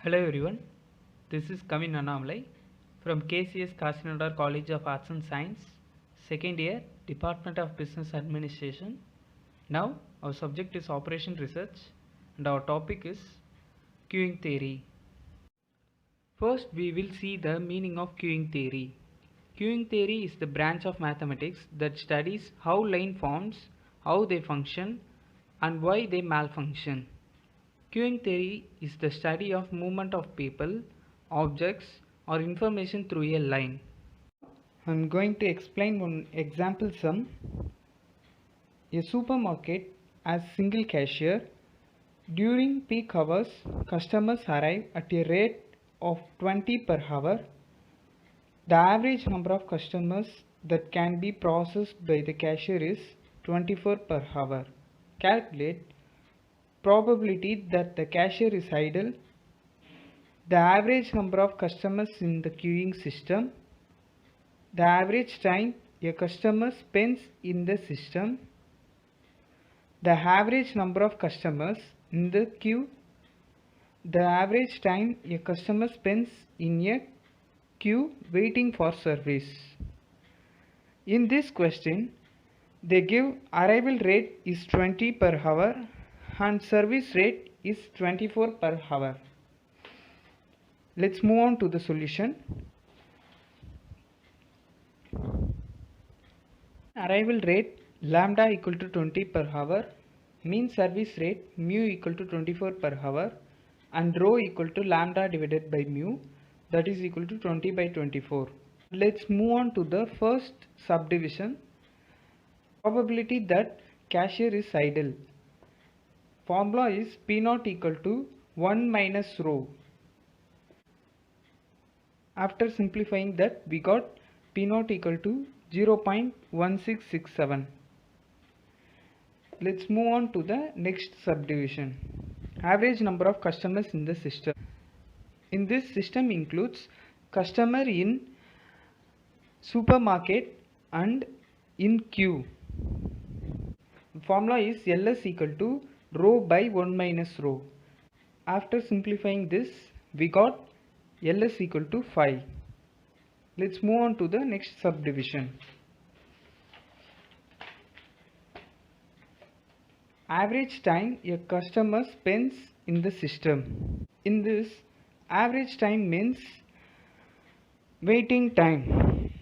Hello everyone, this is Kavin Annamalai from KCS Kashinadar College of Arts and Science, second year, Department of Business Administration. Now our subject is Operation Research and our topic is queuing theory. First we will see the meaning of queuing theory. Queuing theory is the branch of mathematics that studies how line forms, how they function and why they malfunction. Queuing theory is the study of movement of people, objects or information through a line. I am going to explain one example sum. A supermarket has single cashier. During peak hours, customers arrive at a rate of 20 per hour. The average number of customers that can be processed by the cashier is 24 per hour. Calculate probability that the cashier is idle, the average number of customers in the queuing system, the average time a customer spends in the system, the average number of customers in the queue, the average time a customer spends in a queue waiting for service. In this question, they give arrival rate is 20 per hour and service rate is 24 per hour. Let's move on to the solution. Arrival rate lambda equal to 20 per hour, mean service rate mu equal to 24 per hour and rho equal to lambda divided by mu, that is equal to 20 by 24. Let's move on to the first subdivision. Probability that cashier is idle. Formula is P0 equal to 1 minus rho. After simplifying that, we got P0 equal to 0.1667. Let's move on to the next subdivision. Average number of customers in the system. In this system includes customer in supermarket and in queue. The formula is LS equal to rho by 1 minus rho. After simplifying this, we got LS equal to 5. Let's move on to the next subdivision. Average time a customer spends in the system. In this, average time means waiting time.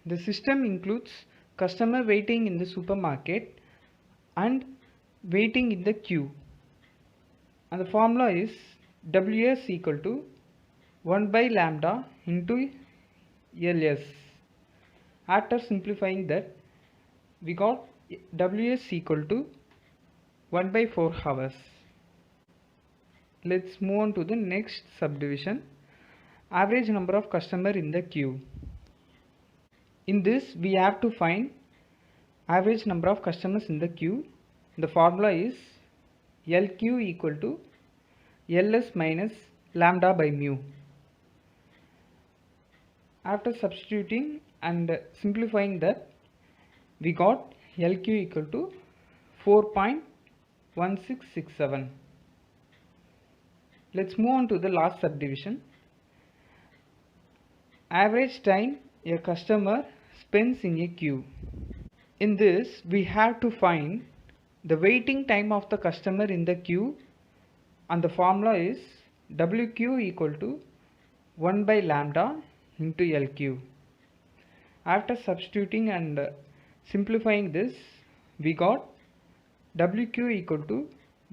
The system includes customer waiting in the supermarket and waiting in the queue. And the formula is WS equal to 1 by lambda into LS. After simplifying that, we got WS equal to 1 by 4 hours. Let's move on to the next subdivision. Average number of customer in the queue. In this, we have to find average number of customers in the queue. The formula is LQ equal to LS minus lambda by mu. After substituting and simplifying that, we got LQ equal to 4.1667. Let's move on to the last subdivision. Average time a customer spends in a queue. In this, we have to find the waiting time of the customer in the queue, and the formula is WQ equal to 1 by lambda into LQ. After substituting and simplifying this, we got WQ equal to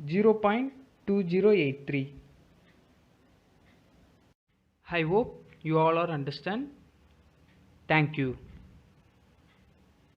0.2083. I hope you all are understand. Thank you.